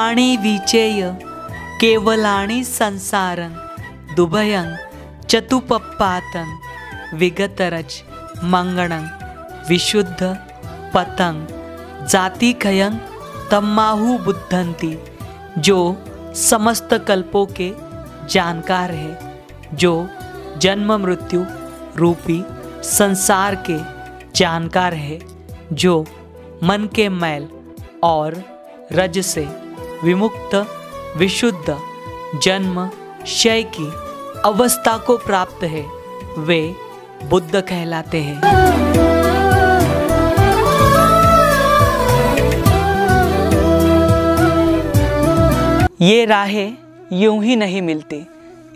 दुःखाणि विचेय केवलानि संसारं दुभयं चतुपपातं विगतरज मंगणं विशुद्ध पतं जातिखयं तम्माहु बुद्धंती। जो समस्त कल्पों के जानकार है, जो जन्म मृत्यु रूपी संसार के जानकार है, जो मन के मैल और रज से विमुक्त विशुद्ध जन्म क्षय की अवस्था को प्राप्त है, वे बुद्ध कहलाते हैं। ये राहें यूं ही नहीं मिलती,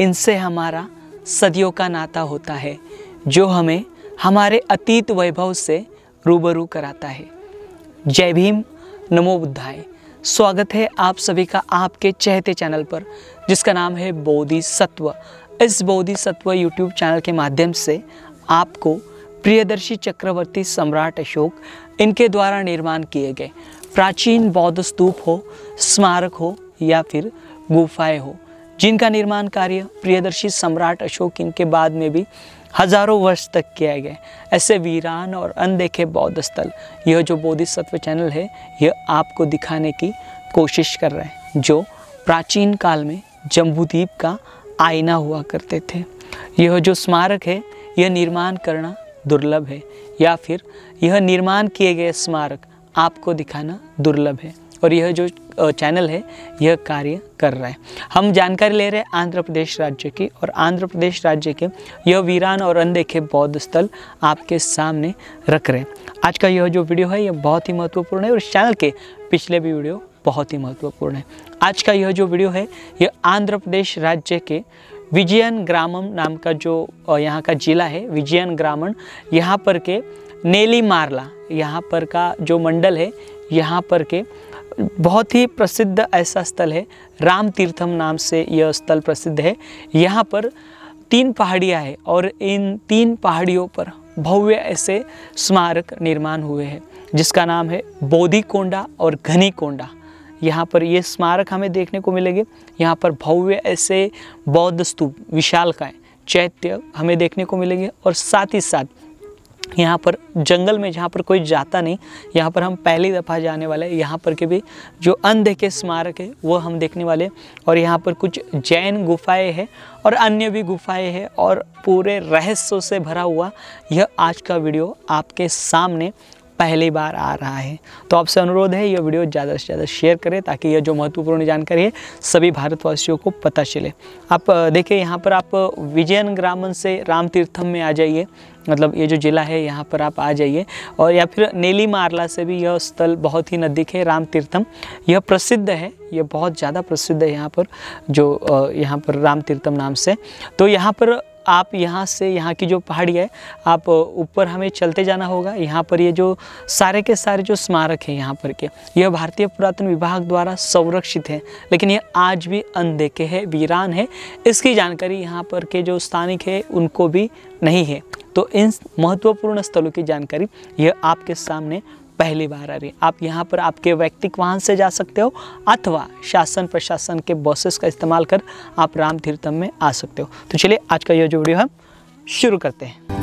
इनसे हमारा सदियों का नाता होता है, जो हमें हमारे अतीत वैभव से रूबरू कराता है। जय भीम, नमो बुद्धाय। स्वागत है आप सभी का आपके चहेते चैनल पर, जिसका नाम है बोधिसत्व। इस बोधिसत्व यूट्यूब चैनल के माध्यम से आपको प्रियदर्शी चक्रवर्ती सम्राट अशोक इनके द्वारा निर्माण किए गए प्राचीन बौद्ध स्तूप हो, स्मारक हो या फिर गुफाएं हो, जिनका निर्माण कार्य प्रियदर्शी सम्राट अशोक इनके बाद में भी हजारों वर्ष तक किया गया, ऐसे वीरान और अनदेखे बौद्ध स्थल यह जो बोधिसत्व चैनल है यह आपको दिखाने की कोशिश कर रहा है, जो प्राचीन काल में जम्बूद्वीप का आईना हुआ करते थे। यह जो स्मारक है यह निर्माण करना दुर्लभ है, या फिर यह निर्माण किए गए स्मारक आपको दिखाना दुर्लभ है, और यह जो चैनल है यह कार्य कर रहा है। हम जानकारी ले रहे हैं आंध्र प्रदेश राज्य की, और आंध्र प्रदेश राज्य के यह वीरान और अनदेखे बौद्ध स्थल आपके सामने रख रहे हैं। आज का यह जो वीडियो है यह बहुत ही महत्वपूर्ण है, और इस चैनल के पिछले भी वीडियो बहुत ही महत्वपूर्ण है। आज का यह जो वीडियो है यह आंध्र प्रदेश राज्य के विजयन ग्रामम नाम का जो यहाँ का जिला है, विजयन ग्रामम, यहाँ पर के नेलीमारला, यहाँ पर का जो मंडल है, यहाँ पर के बहुत ही प्रसिद्ध ऐसा स्थल है, राम तीर्थम नाम से यह स्थल प्रसिद्ध है। यहाँ पर 3 पहाड़ियाँ हैं, और इन 3 पहाड़ियों पर भव्य ऐसे स्मारक निर्माण हुए हैं, जिसका नाम है बोधिकोंडा और घनीकोंडा। यहाँ पर ये स्मारक हमें देखने को मिलेंगे। यहाँ पर भव्य ऐसे बौद्ध स्तूप, विशालकाय चैत्य हमें देखने को मिलेंगे, और साथ ही साथ यहाँ पर जंगल में जहाँ पर कोई जाता नहीं, यहाँ पर हम पहली दफ़ा जाने वाले हैं। यहाँ पर के भी जो अनदेखे स्मारक है वो हम देखने वाले हैं, और यहाँ पर कुछ जैन गुफाएं हैं और अन्य भी गुफाएं हैं, और पूरे रहस्यों से भरा हुआ यह आज का वीडियो आपके सामने पहली बार आ रहा है। तो आपसे अनुरोध है यह वीडियो ज़्यादा से ज़्यादा शेयर करें, ताकि यह जो महत्वपूर्ण जानकारी है सभी भारतवासियों को पता चले। आप देखिए यहाँ पर आप विजयन ग्रामम से राम तीर्थम में आ जाइए, मतलब ये जो जिला है यहाँ पर आप आ जाइए, और या फिर नेलीमारला से भी यह स्थल बहुत ही नज़दीक है। राम तीर्थम यह प्रसिद्ध है, यह बहुत ज़्यादा प्रसिद्ध है यहाँ पर, जो यहाँ पर राम तीर्थम नाम से। तो यहाँ पर आप यहाँ से, यहाँ की जो पहाड़ी है, आप ऊपर हमें चलते जाना होगा। यहाँ पर ये जो सारे के सारे जो स्मारक हैं यहाँ पर के, यह भारतीय पुरातन विभाग द्वारा संरक्षित है, लेकिन यह आज भी अनदेखे है, वीरान है। इसकी जानकारी यहाँ पर के जो स्थानिक है उनको भी नहीं है। तो इन महत्वपूर्ण स्थलों की जानकारी यह आपके सामने पहली बार आ रही है। आप यहाँ पर आपके व्यक्तिगत वाहन से जा सकते हो, अथवा शासन प्रशासन के बसेस का इस्तेमाल कर आप राम तीर्थम में आ सकते हो। तो चलिए आज का यह जो वीडियो है शुरू करते हैं।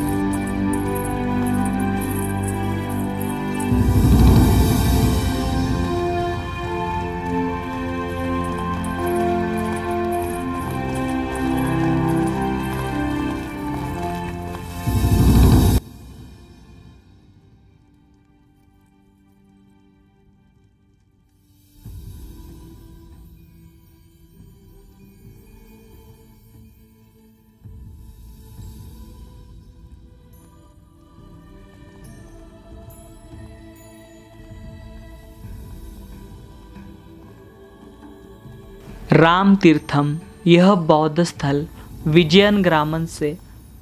राम तीर्थम यह बौद्ध स्थल विजयन ग्रामम से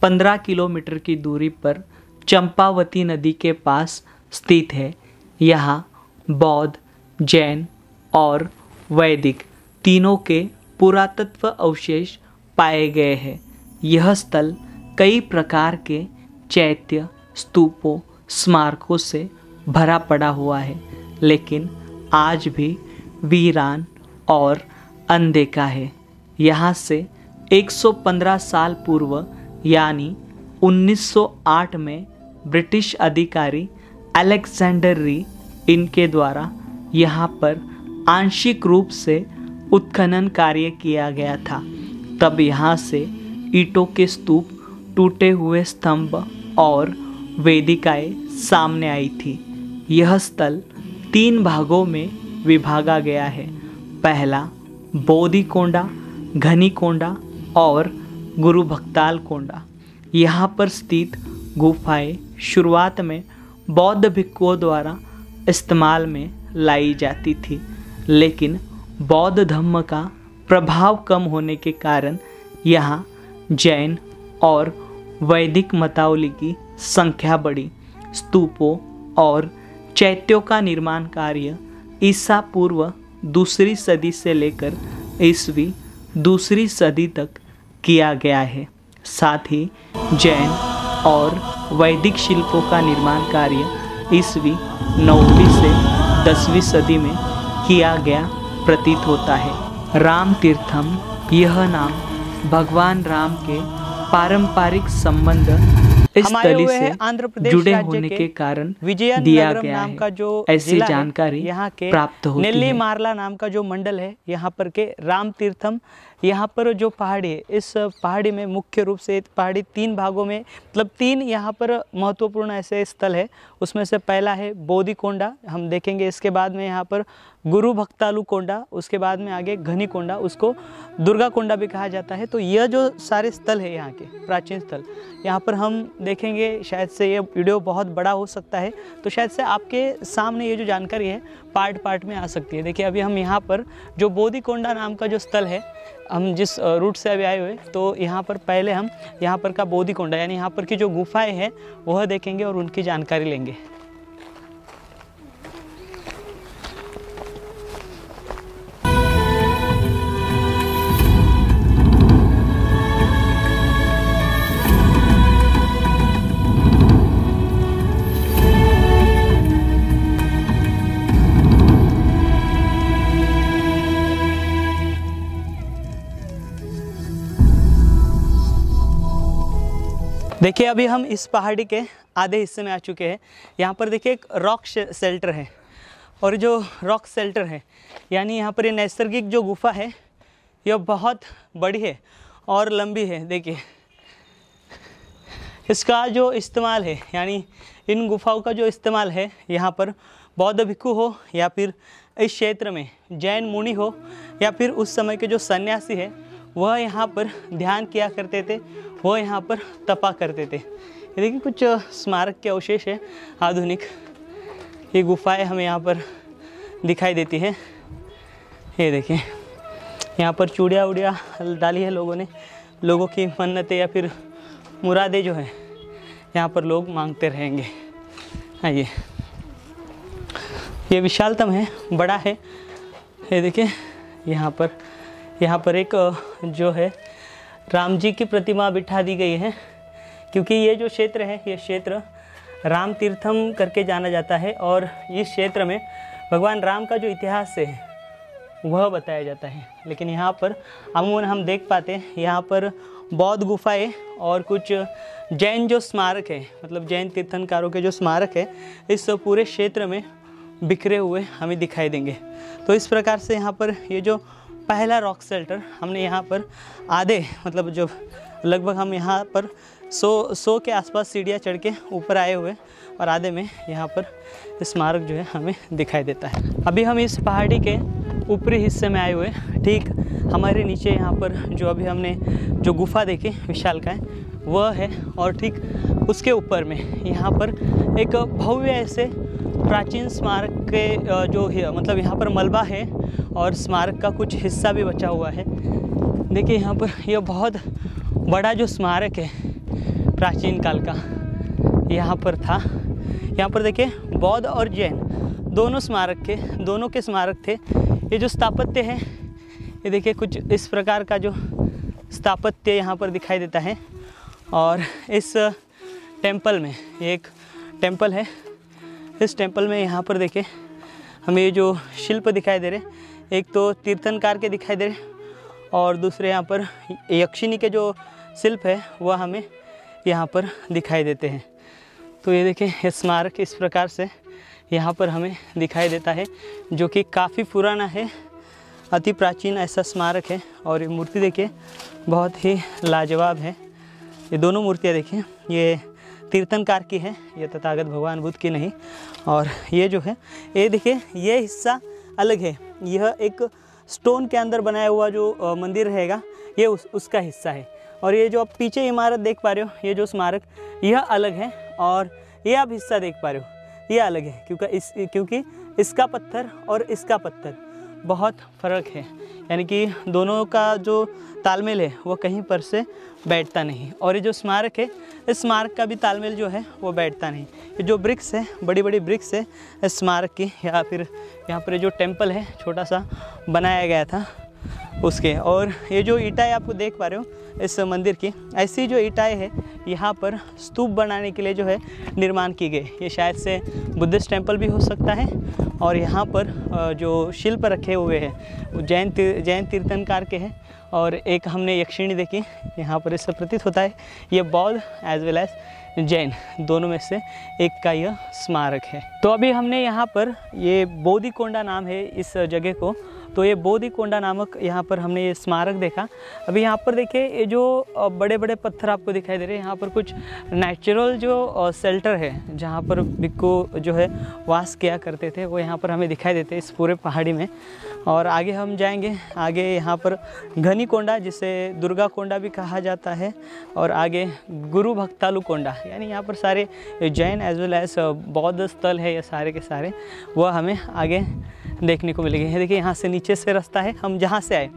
15 किलोमीटर की दूरी पर चंपावती नदी के पास स्थित है। यहाँ बौद्ध, जैन और वैदिक तीनों के पुरातत्व अवशेष पाए गए हैं। यह स्थल कई प्रकार के चैत्य, स्तूपों, स्मारकों से भरा पड़ा हुआ है, लेकिन आज भी वीरान और अनदेखा है। यहाँ से 115 साल पूर्व यानी 1908 में ब्रिटिश अधिकारी अलेक्जेंडर री इनके द्वारा यहाँ पर आंशिक रूप से उत्खनन कार्य किया गया था। तब यहाँ से ईंटों के स्तूप, टूटे हुए स्तंभ और वेदिकाएं सामने आई थी। यह स्थल 3 भागों में विभागा गया है। पहला बोधिकोंडा, घनीकोंडा और गुरु भक्ताल कोंडा। यहाँ पर स्थित गुफाएं शुरुआत में बौद्ध भिक्षुओं द्वारा इस्तेमाल में लाई जाती थी, लेकिन बौद्ध धर्म का प्रभाव कम होने के कारण यहाँ जैन और वैदिक मतावली की संख्या बढ़ी। स्तूपों और चैत्यों का निर्माण कार्य ईसा पूर्व 2री सदी से लेकर ईस्वी 2री सदी तक किया गया है। साथ ही जैन और वैदिक शिल्पों का निर्माण कार्य ईस्वी 9वीं से 10वीं सदी में किया गया प्रतीत होता है। राम तीर्थम, यह नाम भगवान राम के पारंपरिक संबंध इस स्थली से जुड़े होने के कारण दिया गया है। ऐसी जानकारी प्राप्त होती है। नेल्ली मारला नाम का जो मंडल है यहाँ पर के राम तीर्थम, यहाँ पर जो पहाड़ी है, इस पहाड़ी में मुख्य रूप से पहाड़ी 3 भागों में, मतलब 3 यहाँ पर महत्वपूर्ण ऐसे स्थल है। उसमें से पहला है बोधिकोंडा, हम देखेंगे। इसके बाद में यहाँ पर गुरु भक्तालु कोंडा, उसके बाद में आगे घनीकोंडा, उसको दुर्गा कोंडा भी कहा जाता है। तो यह जो सारे स्थल है यहाँ के प्राचीन स्थल, यहाँ पर हम देखेंगे। शायद से ये वीडियो बहुत बड़ा हो सकता है, तो शायद से आपके सामने ये जो जानकारी है पार्ट पार्ट में आ सकती है। देखिए अभी हम यहाँ पर जो बोधिकोंडा नाम का जो स्थल है, हम जिस रूट से अभी आए हुए, तो यहाँ पर पहले हम यहाँ पर का बोधिकोंडा यानी यहाँ पर की जो गुफाएं हैं वह देखेंगे और उनकी जानकारी लेंगे। देखिए अभी हम इस पहाड़ी के आधे हिस्से में आ चुके हैं। यहाँ पर देखिए एक रॉक शेल्टर है, और जो रॉक शेल्टर है यानी यहाँ पर ये नैसर्गिक जो गुफा है यह बहुत बड़ी है और लंबी है। देखिए इसका जो इस्तेमाल है, यानी इन गुफाओं का जो इस्तेमाल है, यहाँ पर बौद्ध भिक्षु हो या फिर इस क्षेत्र में जैन मुनि हो या फिर उस समय के जो सन्यासी है वह यहाँ पर ध्यान किया करते थे, वह यहाँ पर तपा करते थे। ये देखिए कुछ स्मारक के अवशेष है आधुनिक। ये गुफाएं हमें यहाँ पर दिखाई देती है। ये देखिए यहाँ पर चूड़िया उड़िया डाली है लोगों ने। लोगों की मन्नतें या फिर मुरादें जो है यहाँ पर लोग मांगते रहेंगे। आइए, ये विशालतम है, बड़ा है। ये देखिए यहाँ पर एक जो है राम जी की प्रतिमा बिठा दी गई है, क्योंकि ये जो क्षेत्र है ये क्षेत्र राम तीर्थम करके जाना जाता है, और इस क्षेत्र में भगवान राम का जो इतिहास है वह बताया जाता है। लेकिन यहाँ पर अमूमन हम देख पाते हैं यहाँ पर बौद्ध गुफाएं और कुछ जैन जो स्मारक है, मतलब जैन तीर्थंकरों के जो स्मारक है, इस पूरे क्षेत्र में बिखरे हुए हमें दिखाई देंगे। तो इस प्रकार से यहाँ पर ये जो पहला रॉक शेल्टर हमने यहाँ पर आधे, मतलब जो लगभग हम यहाँ पर 100 के आसपास सीढ़ियाँ चढ़ के ऊपर आए हुए, और आधे में यहाँ पर स्मारक जो है हमें दिखाई देता है। अभी हम इस पहाड़ी के ऊपरी हिस्से में आए हुए, ठीक हमारे नीचे यहाँ पर जो अभी हमने जो गुफा देखी विशालकाय वह है, और ठीक उसके ऊपर में यहाँ पर एक भव्य ऐसे प्राचीन स्मारक के जो मतलब यहाँ पर मलबा है और स्मारक का कुछ हिस्सा भी बचा हुआ है। देखिए यहाँ पर यह बहुत बड़ा जो स्मारक है प्राचीन काल का यहाँ पर था। यहाँ पर देखिए बौद्ध और जैन दोनों के स्मारक थे। ये जो स्थापत्य है ये देखिए कुछ इस प्रकार का जो स्थापत्य यहाँ पर दिखाई देता है। और इस टेम्पल में, ये एक टेम्पल है, इस टेम्पल में यहाँ पर देखिए हमें ये जो शिल्प दिखाई दे रहे, एक तो तीर्थंकार के दिखाई दे रहे और दूसरे यहाँ पर यक्षिणी के जो शिल्प है वह हमें यहाँ पर दिखाई देते हैं। तो ये देखें, ये स्मारक इस प्रकार से यहाँ पर हमें दिखाई देता है, जो कि काफ़ी पुराना है, अति प्राचीन ऐसा स्मारक है। और ये मूर्ति देखिए बहुत ही लाजवाब है। ये दोनों मूर्तियाँ देखिए, ये तीर्थंकार की है, ये तथागत भगवान बुद्ध की नहीं। और ये जो है, ये देखिए, ये हिस्सा अलग है। यह एक स्टोन के अंदर बनाया हुआ जो मंदिर रहेगा, ये उसका हिस्सा है। और ये जो आप पीछे इमारत देख पा रहे हो, ये जो स्मारक, यह अलग है। और ये आप हिस्सा देख पा रहे हो, ये अलग है, क्योंकि इसका पत्थर और इसका पत्थर बहुत फ़र्क है। यानी कि दोनों का जो तालमेल है वो कहीं पर से बैठता नहीं। और ये जो स्मारक है, इस स्मारक का भी तालमेल जो है वो बैठता नहीं। ये जो ब्रिक्स है, बड़ी बड़ी ब्रिक्स है इस स्मारक की, या फिर यहाँ पर जो टेम्पल है छोटा सा बनाया गया था उसके। और ये जो ईंटें आपको देख पा रहे हो इस मंदिर की, ऐसी जो ईंटें है यहाँ पर स्तूप बनाने के लिए जो है निर्माण की गई। ये शायद से बुद्धिस्ट टेम्पल भी हो सकता है। और यहाँ पर जो शिल्प रखे हुए हैं वो जैन तीर्थंकार के हैं। और एक हमने यक्षिणी देखी, यहाँ पर इससे प्रतीत होता है ये बौद्ध एज वेल एज जैन दोनों में से एक का यह स्मारक है। तो अभी हमने यहाँ पर, ये बोधिकोंडा नाम है इस जगह को, तो ये बोधिकोंडा नामक यहाँ पर हमने ये स्मारक देखा। अभी यहाँ पर देखिए, ये जो बड़े बड़े पत्थर आपको दिखाई दे रहे हैं, यहाँ पर कुछ नेचुरल जो शेल्टर है जहाँ पर भिक्खु जो है वास किया करते थे, वो यहाँ पर हमें दिखाई देते हैं इस पूरे पहाड़ी में। और आगे हम जाएंगे, आगे यहाँ पर घनी कोंडा, जिसे दुर्गा कोंडा भी कहा जाता है, और आगे गुरु भक्तालु कोंडा, यानी यहाँ पर सारे जैन एज वेल एज बौद्ध स्थल है ये सारे के सारे, वह हमें आगे देखने को मिलेंगे। देखिए, यहाँ से नीचे से रास्ता है, हम जहाँ से आए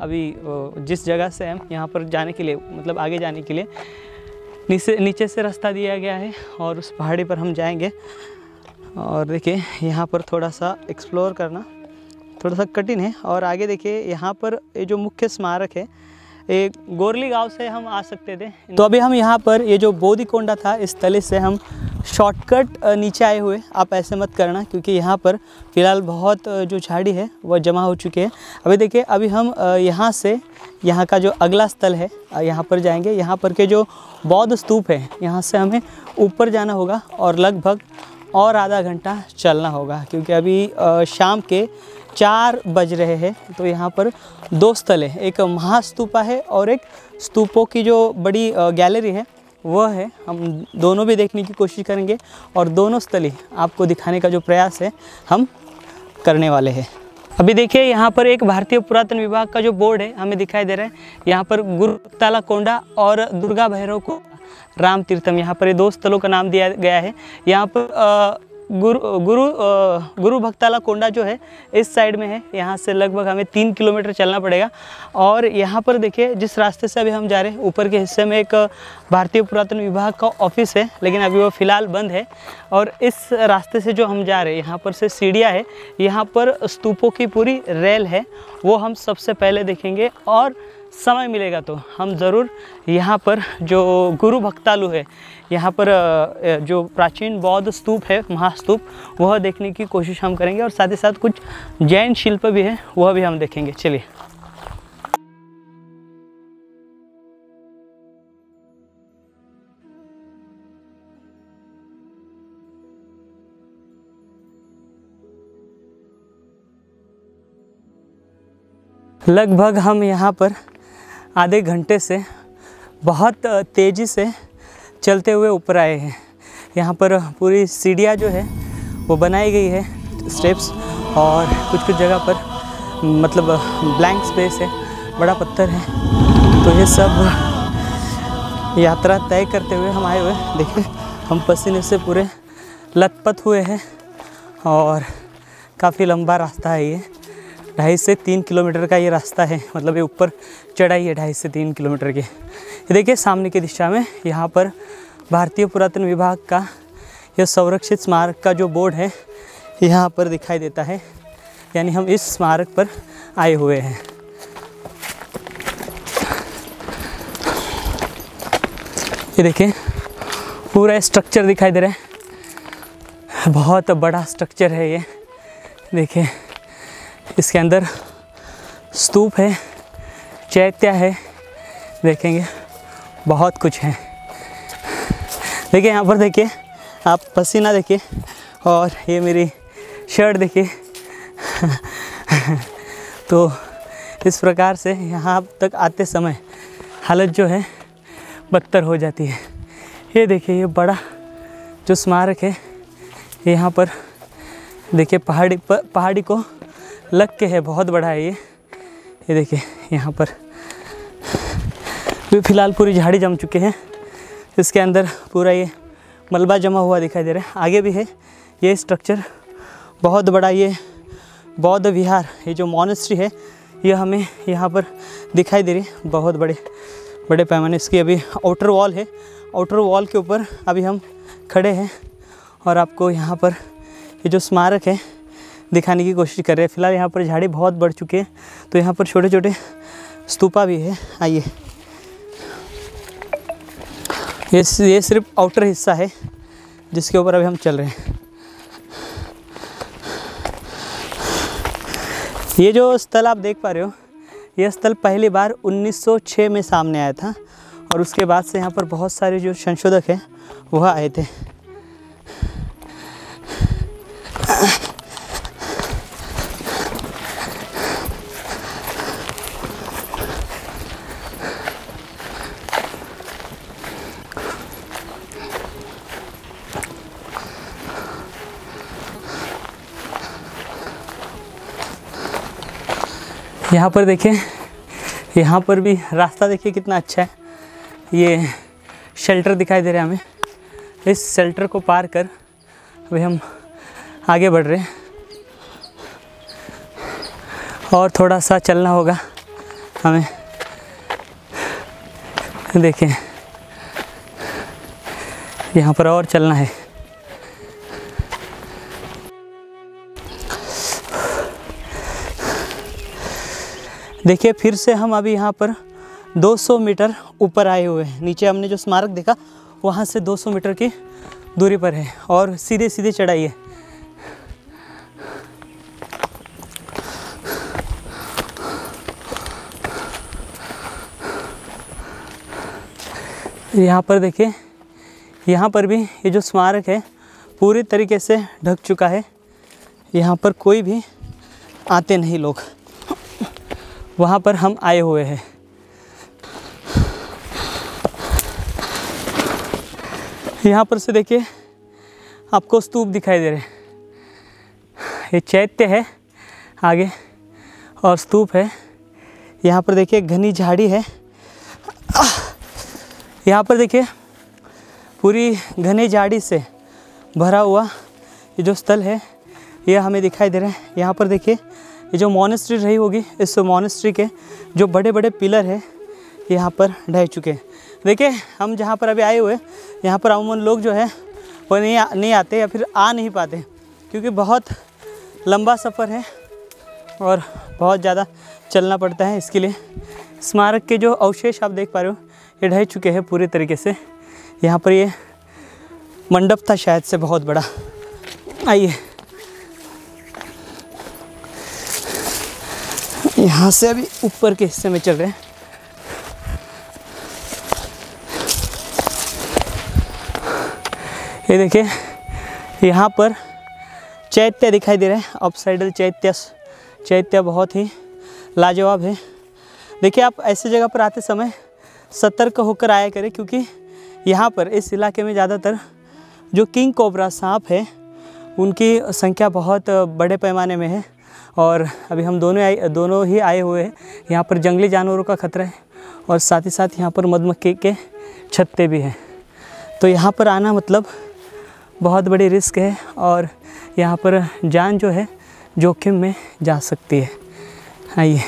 अभी, जिस जगह से हम यहाँ पर जाने के लिए, मतलब आगे जाने के लिए नीचे से रास्ता दिया गया है और उस पहाड़ी पर हम जाएंगे। और देखिए, यहाँ पर थोड़ा सा एक्सप्लोर करना थोड़ा सा कठिन है। और आगे देखिए, यहाँ पर ये जो मुख्य स्मारक है, एक गोरली गांव से हम आ सकते थे। तो अभी हम यहाँ पर, ये जो बोधिकोंडा था, इस तले से हम शॉर्टकट नीचे आए हुए। आप ऐसे मत करना, क्योंकि यहाँ पर फ़िलहाल बहुत जो झाड़ी है वह जमा हो चुके हैं। अभी देखिए, अभी हम यहाँ से, यहाँ का जो अगला स्थल है यहाँ पर जाएंगे। यहाँ पर के जो बौद्ध स्तूप है, यहाँ से हमें ऊपर जाना होगा और लगभग और आधा घंटा चलना होगा, क्योंकि अभी शाम के 4 बज रहे हैं। तो यहाँ पर 2 स्थल है, एक महास्तूपा है और एक स्तूपों की जो बड़ी गैलरी है वह है। हम दोनों भी देखने की कोशिश करेंगे और दोनों स्थली आपको दिखाने का जो प्रयास है हम करने वाले हैं। अभी देखिए, यहाँ पर एक भारतीय पुरातन विभाग का जो बोर्ड है हमें दिखाई दे रहा है। यहाँ पर गुरु भक्ताला कोंडा और दुर्गा भैरव को राम तीर्थम, यहाँ पर ये 2 स्थलों का नाम दिया गया है। यहाँ पर गुरु भक्ताला कोंडा जो है इस साइड में है, यहाँ से लगभग हमें 3 किलोमीटर चलना पड़ेगा। और यहाँ पर देखिए, जिस रास्ते से अभी हम जा रहे हैं, ऊपर के हिस्से में एक भारतीय पुरातन विभाग का ऑफिस है, लेकिन अभी वो फ़िलहाल बंद है। और इस रास्ते से जो हम जा रहे हैं, यहाँ पर से सीढ़ियाँ है, यहाँ पर स्तूपों की पूरी रेल है, वो हम सबसे पहले देखेंगे। और समय मिलेगा तो हम ज़रूर यहाँ पर जो गुरु भक्तालु है, यहाँ पर जो प्राचीन बौद्ध स्तूप है, महास्तूप, वह देखने की कोशिश हम करेंगे। और साथ ही साथ कुछ जैन शिल्प भी है, वह भी हम देखेंगे। चलिए। लगभग हम यहाँ पर आधे घंटे से बहुत तेज़ी से चलते हुए ऊपर आए हैं। यहाँ पर पूरी सीढ़ियाँ जो है वो बनाई गई है, स्टेप्स, और कुछ जगह पर मतलब ब्लैंक स्पेस है, बड़ा पत्थर है। तो ये सब यात्रा तय करते हुए हम आए हुए। देखिए, हम पसीने से पूरे लथपथ हुए हैं और काफ़ी लंबा रास्ता है ये, 2.5 से 3 किलोमीटर का ये रास्ता है। मतलब ये ऊपर चढ़ाई है 2.5 से 3 किलोमीटर की। ये देखिए, सामने की दिशा में यहाँ पर भारतीय पुरातन विभाग का यह संरक्षित स्मारक का जो बोर्ड है यहाँ पर दिखाई देता है, यानी हम इस स्मारक पर आए हुए हैं। ये देखिए, पूरा स्ट्रक्चर दिखाई दे रहा है, बहुत बड़ा स्ट्रक्चर है ये। देखिए, इसके अंदर स्तूप है, चैत्य है, देखेंगे बहुत कुछ है। देखिए यहाँ पर देखिए आप पसीना देखिए और ये मेरी शर्ट देखिए। तो इस प्रकार से यहाँ तक आते समय हालत जो है बदतर हो जाती है। ये देखिए ये बड़ा जो स्मारक है यहाँ पर देखिए पहाड़ी को लग के है, बहुत बड़ा है ये देखिए यहाँ पर भी फ़िलहाल पूरी झाड़ी जम चुके हैं। इसके अंदर पूरा ये मलबा जमा हुआ दिखाई दे रहा है। आगे भी है ये स्ट्रक्चर बहुत बड़ा, ये बौद्ध विहार, ये जो मॉनेस्ट्री है ये हमें यहाँ पर दिखाई दे रही है बहुत बड़े पैमाने। इसकी अभी आउटर वॉल है, आउटर वॉल के ऊपर अभी हम खड़े हैं और आपको यहाँ पर ये जो स्मारक है दिखाने की कोशिश कर रहे हैं। फ़िलहाल यहाँ पर झाड़ी बहुत बढ़ चुके हैं तो यहाँ पर छोटे छोटे स्तूपा भी है। आइए, ये सिर्फ आउटर हिस्सा है जिसके ऊपर अभी हम चल रहे हैं। ये जो स्थल आप देख पा रहे हो, ये स्थल पहली बार 1906 में सामने आया था और उसके बाद से यहाँ पर बहुत सारे जो संशोधक हैं वह आए थे। यहाँ पर देखिए, यहाँ पर भी रास्ता देखिए कितना अच्छा है। ये शेल्टर दिखाई दे रहा है हमें। इस शेल्टर को पार कर अभी हम आगे बढ़ रहे हैं और थोड़ा सा चलना होगा हमें। देखें यहाँ पर और चलना है। देखिए फिर से हम अभी यहाँ पर 200 मीटर ऊपर आए हुए हैं। नीचे हमने जो स्मारक देखा वहाँ से 200 मीटर की दूरी पर है और सीधे सीधे चढ़ाई है। यहाँ पर देखिए, यहाँ पर भी ये जो स्मारक है पूरी तरीके से ढक चुका है। यहाँ पर कोई भी आते नहीं लोग, वहाँ पर हम आए हुए हैं। यहाँ पर से देखिए आपको स्तूप दिखाई दे रहे हैं। ये चैत्य है आगे और स्तूप है। यहाँ पर देखिए घनी झाड़ी है। यहाँ पर देखिए पूरी घनी झाड़ी से भरा हुआ ये जो स्थल है ये हमें दिखाई दे रहा है। यहाँ पर देखिए ये जो मॉनेस्ट्री रही होगी, इस मॉनेस्ट्री के जो बड़े बड़े पिलर है यहाँ पर ढह चुके हैं। देखिए हम जहाँ पर अभी आए हुए यहाँ पर अमूमन लोग जो है वो नहीं आते या फिर आ नहीं पाते क्योंकि बहुत लंबा सफ़र है और बहुत ज़्यादा चलना पड़ता है। इसके लिए स्मारक के जो अवशेष आप देख पा रहे हो ये ढह चुके हैं पूरी तरीके से। यहाँ पर ये मंडप था शायद से बहुत बड़ा। आइए यहाँ से अभी ऊपर के हिस्से में चल रहे हैं। ये देखिए यहाँ पर चैत्य दिखाई दे रहा है, अपसाइडल चैत्य बहुत ही लाजवाब है। देखिए आप ऐसे जगह पर आते समय सतर्क होकर आया करें क्योंकि यहाँ पर इस इलाके में ज़्यादातर जो किंग कोबरा सांप है उनकी संख्या बहुत बड़े पैमाने में है और अभी हम दोनों ही आए हुए हैं। यहाँ पर जंगली जानवरों का खतरा है और साथ ही साथ यहाँ पर मधुमक्खी के छत्ते भी हैं। तो यहाँ पर आना मतलब बहुत बड़ी रिस्क है और यहाँ पर जान जो है जोखिम में जा सकती है। आइए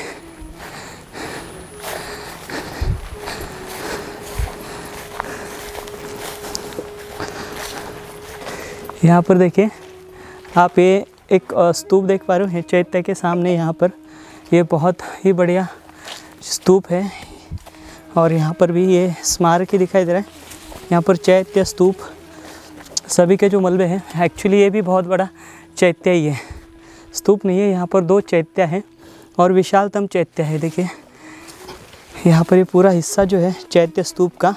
यहाँ पर देखिए आप ये एक स्तूप देख पा रहे हो। चैत्य के सामने यहाँ पर ये बहुत ही बढ़िया स्तूप है और यहाँ पर भी ये स्मारक ही दिखाई दे रहा है। यहाँ पर चैत्य स्तूप सभी के जो मलबे हैं, एक्चुअली ये भी बहुत बड़ा चैत्य ही है। स्तूप नहीं है, यहाँ पर 2 चैत्य हैं और विशालतम चैत्य है। देखिए यहाँ पर ये पूरा हिस्सा जो है चैत्य स्तूप का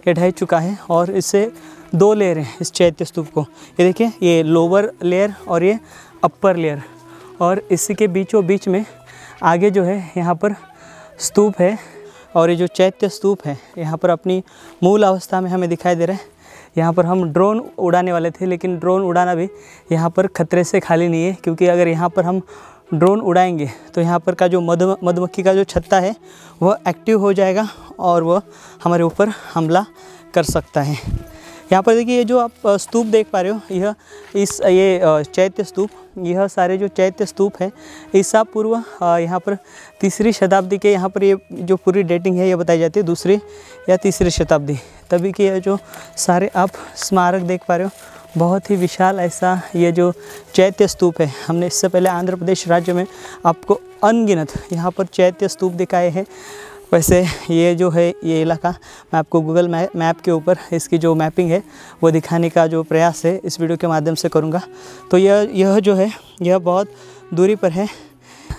ये ढह चुका है और इससे 2 लेयर हैं इस चैत्य स्तूप को। ये देखिए, ये लोअर लेयर और ये अपर लेयर, और इसी के बीचों बीच में आगे जो है यहाँ पर स्तूप है। और ये जो चैत्य स्तूप है यहाँ पर अपनी मूल अवस्था में हमें दिखाई दे रहा है। यहाँ पर हम ड्रोन उड़ाने वाले थे, लेकिन ड्रोन उड़ाना भी यहाँ पर खतरे से खाली नहीं है, क्योंकि अगर यहाँ पर हम ड्रोन उड़ाएंगे तो यहाँ पर का जो मधुमक्खी का जो छत्ता है वह एक्टिव हो जाएगा और वह हमारे ऊपर हमला कर सकता है। यहाँ पर देखिए, ये जो आप स्तूप देख पा रहे हो, ये चैत्य स्तूप, यह सारे जो चैत्य स्तूप है ईसा पूर्व यहाँ पर 3री शताब्दी के, यहाँ पर ये जो पूरी डेटिंग है ये बताई जाती है 2री या 3री शताब्दी तभी के। ये जो सारे आप स्मारक देख पा रहे हो, बहुत ही विशाल ऐसा ये जो चैत्य स्तूप है। हमने इससे पहले आंध्र प्रदेश राज्य में आपको अनगिनत यहाँ पर चैत्य स्तूप दिखाए हैं। वैसे ये जो है ये इलाका मैं आपको गूगल मैप के ऊपर इसकी जो मैपिंग है वो दिखाने का जो प्रयास है इस वीडियो के माध्यम से करूँगा। तो यह जो है यह बहुत दूरी पर है।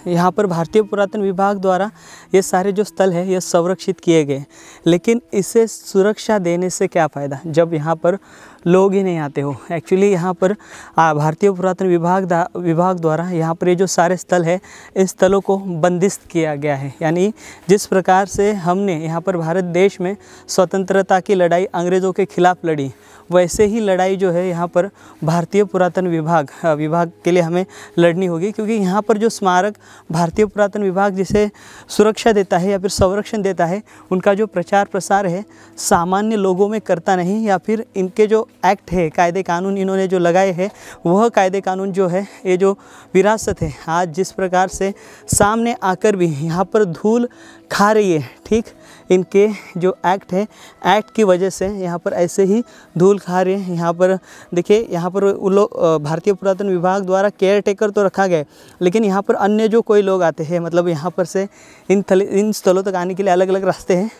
यहाँ पर भारतीय पुरातन विभाग द्वारा ये सारे जो स्थल है ये संरक्षित किए गए, लेकिन इसे सुरक्षा देने से क्या फ़ायदा जब यहाँ पर लोग ही नहीं आते हो। एक्चुअली यहाँ पर भारतीय पुरातन विभाग द्वारा यहाँ पर ये जो सारे स्थल है इस स्थलों को बंदिस्त किया गया है। यानी जिस प्रकार से हमने यहाँ पर भारत देश में स्वतंत्रता की लड़ाई अंग्रेज़ों के खिलाफ़ लड़ी, वैसे ही लड़ाई जो है यहाँ पर भारतीय पुरातन विभाग के लिए हमें लड़नी होगी, क्योंकि यहाँ पर जो स्मारक भारतीय पुरातन विभाग जिसे सुरक्षा देता है या फिर संरक्षण देता है, उनका जो प्रचार प्रसार है सामान्य लोगों में करता नहीं, या फिर इनके जो एक्ट है, कायदे कानून इन्होंने जो लगाए हैं, वह कायदे कानून जो है, ये जो विरासत है आज जिस प्रकार से सामने आकर भी यहाँ पर धूल खा रही है, ठीक इनके जो एक्ट है, एक्ट की वजह से यहाँ पर ऐसे ही धूल खा रहे हैं। यहाँ पर देखिए, यहाँ पर वो लोग भारतीय पुरातन विभाग द्वारा केयर टेकर तो रखा गया, लेकिन यहाँ पर अन्य जो कोई लोग आते हैं, मतलब यहाँ पर से इन स्थलों तक आने के लिए अलग अलग रास्ते हैं,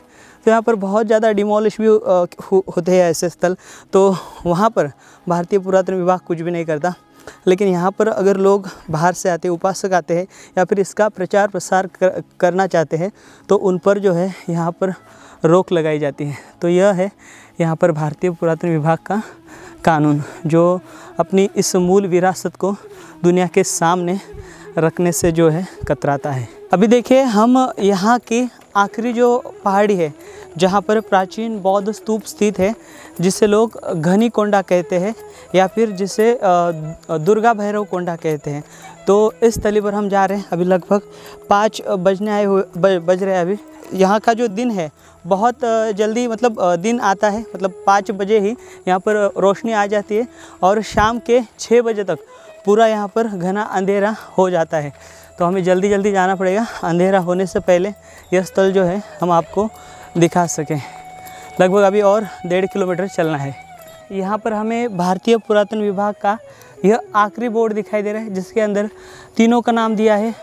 तो यहाँ पर बहुत ज़्यादा डिमोलिश भी होते हैं ऐसे स्थल, तो वहाँ पर भारतीय पुरातन विभाग कुछ भी नहीं करता। लेकिन यहाँ पर अगर लोग बाहर से आते हैं, उपासक आते हैं या फिर इसका प्रचार प्रसार करना चाहते हैं, तो उन पर जो है यहाँ पर रोक लगाई जाती है। तो यह है यहाँ पर भारतीय पुरातन विभाग का कानून, जो अपनी इस मूल विरासत को दुनिया के सामने रखने से जो है कतराता है। अभी देखिए, हम यहाँ की आखिरी जो पहाड़ी है जहाँ पर प्राचीन बौद्ध स्तूप स्थित है, जिसे लोग घनी कोंडा कहते हैं या फिर जिसे दुर्गा भैरव कोंडा कहते हैं, तो इस तली पर हम जा रहे हैं। अभी लगभग 5 बज रहे हैं। अभी यहाँ का जो दिन है बहुत जल्दी, मतलब दिन आता है, मतलब 5 बजे ही यहाँ पर रोशनी आ जाती है और शाम के 6 बजे तक पूरा यहाँ पर घना अंधेरा हो जाता है। तो हमें जल्दी जल्दी जाना पड़ेगा, अंधेरा होने से पहले यह स्थल जो है हम आपको दिखा सकें। लगभग अभी और 1.5 किलोमीटर चलना है। यहाँ पर हमें भारतीय पुरातन विभाग का यह आखिरी बोर्ड दिखाई दे रहा है, जिसके अंदर तीनों का नाम दिया है,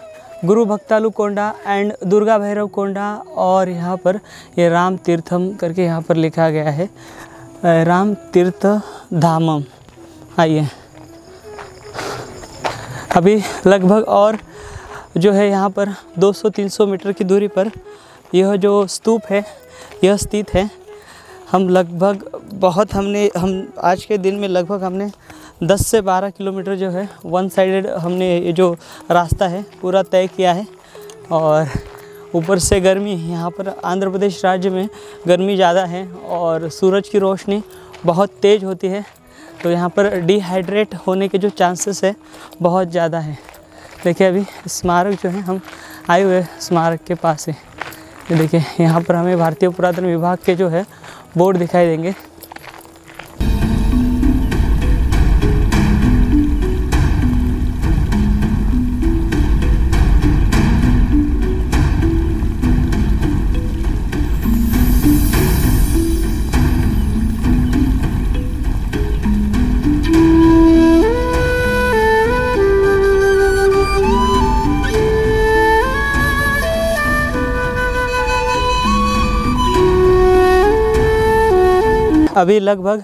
गुरु भक्तालु कोंडा एंड दुर्गा भैरव कोंडा, और यहाँ पर ये राम तीर्थम करके यहाँ पर लिखा गया है, राम तीर्थ धामम। आइए, अभी लगभग और जो है यहाँ पर 200-300 मीटर की दूरी पर यह जो स्तूप है यह स्थित है। हम आज के दिन में लगभग हमने 10 से 12 किलोमीटर जो है वन साइडेड हमने ये जो रास्ता है पूरा तय किया है। और ऊपर से गर्मी, यहाँ पर आंध्र प्रदेश राज्य में गर्मी ज़्यादा है और सूरज की रोशनी बहुत तेज़ होती है, तो यहाँ पर डिहाइड्रेट होने के जो चांसेस है बहुत ज़्यादा है। देखिए, अभी स्मारक जो है हम आए हुए स्मारक के पास है। ये देखिए, यहाँ पर हमें भारतीय पुरातन विभाग के जो है बोर्ड दिखाई देंगे। अभी लगभग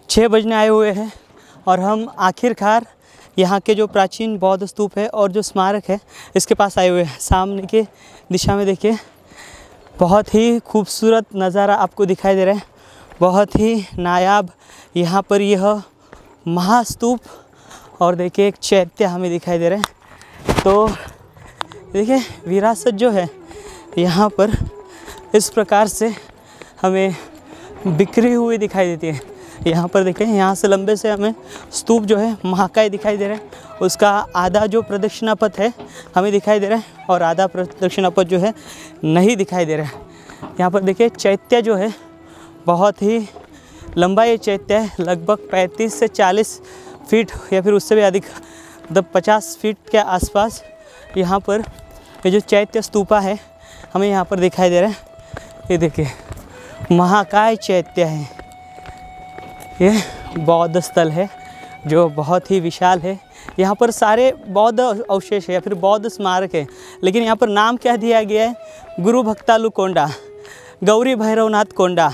6 बजने आए हुए हैं और हम आखिरकार यहाँ के जो प्राचीन बौद्ध स्तूप है और जो स्मारक है इसके पास आए हुए हैं। सामने के दिशा में देखिए बहुत ही खूबसूरत नज़ारा आपको दिखाई दे रहा है, बहुत ही नायाब यहाँ पर यह महास्तूप और देखिए एक चैत्य हमें दिखाई दे रहा है। तो देखिए विरासत जो है यहाँ पर इस प्रकार से हमें बिखरी हुई दिखाई देती है। यहाँ पर देखें, यहाँ से लंबे से हमें स्तूप जो है महाकाय दिखाई दे रहा है, उसका आधा जो प्रदक्षिणा पथ है हमें दिखाई दे रहा है और आधा प्रदक्षिणा पथ जो है नहीं दिखाई दे रहा है। यहाँ पर देखिए चैत्य जो है बहुत ही लंबा ये चैत्य है, लगभग 35 से 40 फीट या फिर उससे भी अधिक, मतलब 50 फीट के आसपास यहाँ पर ये जो चैत्य स्तूपा है हमें यहाँ पर दिखाई दे रहा है। ये देखिए महाकाय चैत्य है, ये बौद्ध स्थल है जो बहुत ही विशाल है। यहाँ पर सारे बौद्ध अवशेष है या फिर बौद्ध स्मारक है, लेकिन यहाँ पर नाम क्या दिया गया है, गुरु भक्तालु कोंडा, गौरी भैरवनाथ कोंडा,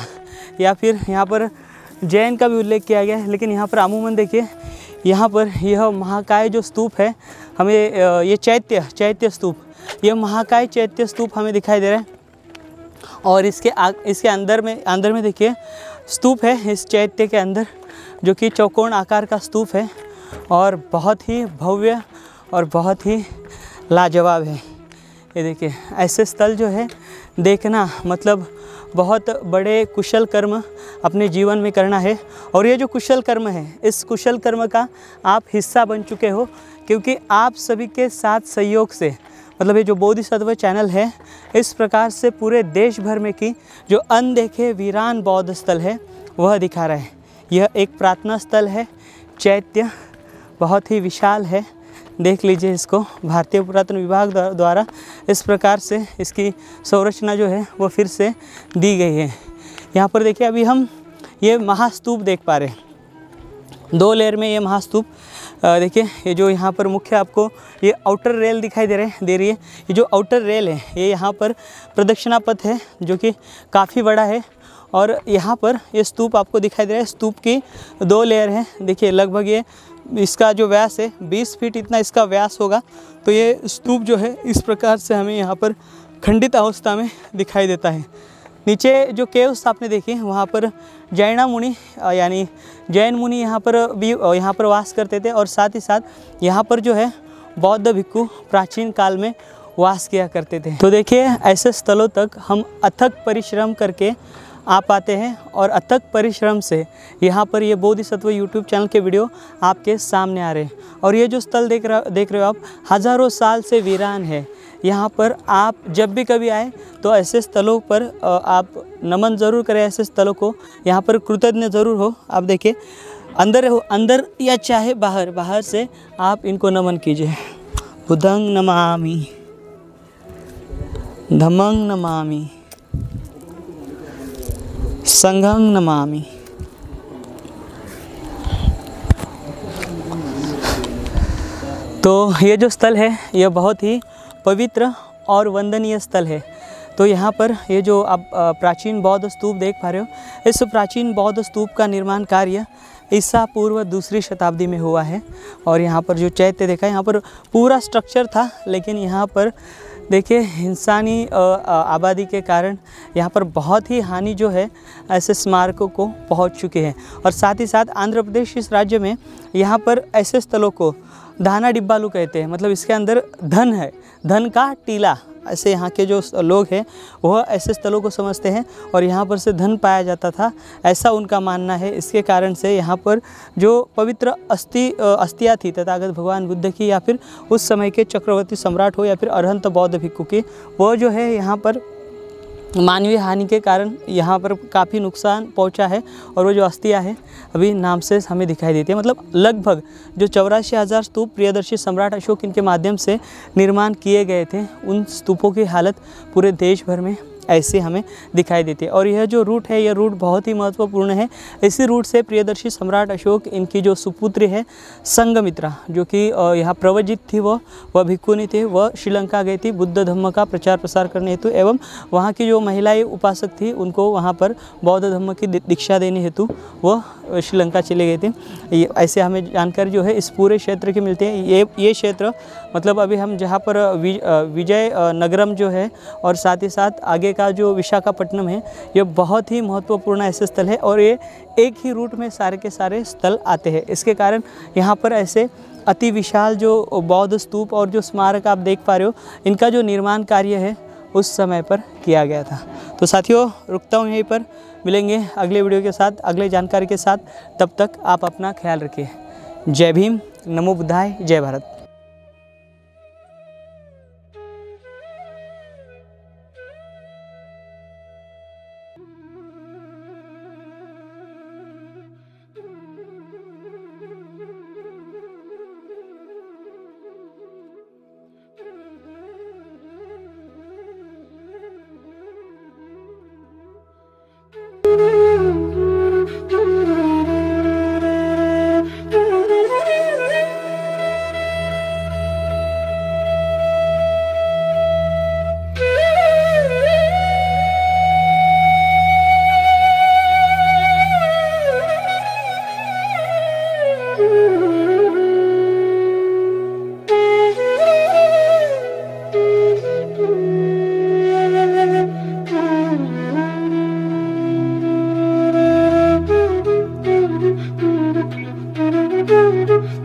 या फिर यहाँ पर जैन का भी उल्लेख किया गया है। लेकिन यहाँ पर अमूमन देखिए यहाँ पर यह महाकाय जो स्तूप है हमें ये चैत्य स्तूप, यह महाकाय चैत्य स्तूप हमें दिखाई दे रहा है। और इसके अंदर में देखिए स्तूप है इस चैत्य के अंदर, जो कि चौकोन आकार का स्तूप है और बहुत ही भव्य और बहुत ही लाजवाब है। ये देखिए ऐसे स्थल जो है देखना मतलब बहुत बड़े कुशल कर्म अपने जीवन में करना है। और ये जो कुशल कर्म है, इस कुशल कर्म का आप हिस्सा बन चुके हो, क्योंकि आप सभी के साथ सहयोग से, मतलब ये जो बोधिसत्व चैनल है इस प्रकार से पूरे देश भर में की जो अनदेखे वीरान बौद्ध स्थल है वह दिखा रहा है। यह एक प्रार्थना स्थल है, चैत्य बहुत ही विशाल है, देख लीजिए इसको। भारतीय पुरातन विभाग द्वारा इस प्रकार से इसकी संरचना जो है वो फिर से दी गई है। यहाँ पर देखिए अभी हम ये महास्तूप देख पा रहे हैं, 2 लेयर में ये महास्तूप। देखिए ये जो यहाँ पर मुख्य आपको ये आउटर रेल दिखाई दे रही है। ये जो आउटर रेल है ये यहाँ पर प्रदक्षिणा पथ है जो कि काफ़ी बड़ा है। और यहाँ पर ये स्तूप आपको दिखाई दे रहा है, स्तूप की 2 लेयर है। देखिए लगभग ये इसका जो व्यास है 20 फीट इतना इसका व्यास होगा। तो ये स्तूप जो है इस प्रकार से हमें यहाँ पर खंडित अवस्था में दिखाई देता है। नीचे जो केव्स आपने देखे वहाँ पर जैना मुनि यानी जैन मुनि यहाँ पर वास करते थे, और साथ ही साथ यहाँ पर जो है बौद्ध भिक्खु प्राचीन काल में वास किया करते थे। तो देखिए ऐसे स्थलों तक हम अथक परिश्रम करके आ पाते हैं, और अथक परिश्रम से यहाँ पर ये बोधिसत्व यूट्यूब चैनल के वीडियो आपके सामने आ रहे हैं। और ये जो स्थल देख रहे हो आप, हज़ारों साल से वीरान है। यहाँ पर आप जब भी कभी आए तो ऐसे स्थलों पर आप नमन ज़रूर करें, ऐसे स्थलों को यहाँ पर कृतज्ञ ज़रूर हो। आप देखिए अंदर या चाहे बाहर से आप इनको नमन कीजिए। बुद्धं नमामि, धम्मं नमामि, संघं नमामि। तो ये जो स्थल है यह बहुत ही पवित्र और वंदनीय स्थल है। तो यहाँ पर ये जो आप प्राचीन बौद्ध स्तूप देख पा रहे हो, इस प्राचीन बौद्ध स्तूप का निर्माण कार्य ईसा पूर्व 2री शताब्दी में हुआ है। और यहाँ पर जो चैत्य देखा, यहाँ पर पूरा स्ट्रक्चर था, लेकिन यहाँ पर देखिए इंसानी आबादी के कारण यहाँ पर बहुत ही हानि जो है ऐसे स्मारकों को पहुँच चुके हैं। और साथ ही साथ आंध्र प्रदेश इस राज्य में यहाँ पर ऐसे स्थलों को धाना डिब्बालू कहते हैं। मतलब इसके अंदर धन है, धन का टीला, ऐसे यहाँ के जो लोग हैं वह ऐसे स्थलों को समझते हैं और यहाँ पर से धन पाया जाता था, ऐसा उनका मानना है। इसके कारण से यहाँ पर जो पवित्र अस्थियाँ थी तथागत भगवान बुद्ध की, या फिर उस समय के चक्रवर्ती सम्राट हो या फिर अरहंत बौद्ध भिक्खु की, वो जो है यहाँ पर मानवीय हानि के कारण यहाँ पर काफ़ी नुकसान पहुँचा है। और वो जो अस्थियाँ हैं अभी नाम से हमें दिखाई देती है। मतलब लगभग जो 84,000 स्तूप प्रियदर्शी सम्राट अशोक इनके माध्यम से निर्माण किए गए थे, उन स्तूपों की हालत पूरे देश भर में ऐसे हमें दिखाई देती है। और यह जो रूट है, यह रूट बहुत ही महत्वपूर्ण है। इसी रूट से प्रियदर्शी सम्राट अशोक, इनकी जो सुपुत्री है संघमित्रा, जो कि यहाँ प्रवजित थी, वह भिक्षुनी थे, वह श्रीलंका गई थी बुद्ध धर्म का प्रचार प्रसार करने हेतु, एवं वहाँ की जो महिलाएं उपासक थी उनको वहाँ पर बौद्ध धर्म की दीक्षा देने हेतु वह श्रीलंका चले गए थे। ऐसे हमें जानकारी जो है इस पूरे क्षेत्र की मिलती है। ये क्षेत्र मतलब अभी हम जहाँ पर विजय नगरम जो है और साथ ही साथ आगे का जो विशाखापट्टनम है, ये बहुत ही महत्वपूर्ण ऐसे स्थल है और ये एक ही रूट में सारे के सारे स्थल आते हैं। इसके कारण यहाँ पर ऐसे अति विशाल जो बौद्ध स्तूप और जो स्मारक आप देख पा रहे हो, इनका जो निर्माण कार्य है उस समय पर किया गया था। तो साथियों, रुकता हूँ यहीं पर, मिलेंगे अगले वीडियो के साथ, अगले जानकारी के साथ। तब तक आप अपना ख्याल रखिए। जय भीम, नमो बुद्धाय, जय भारत। Do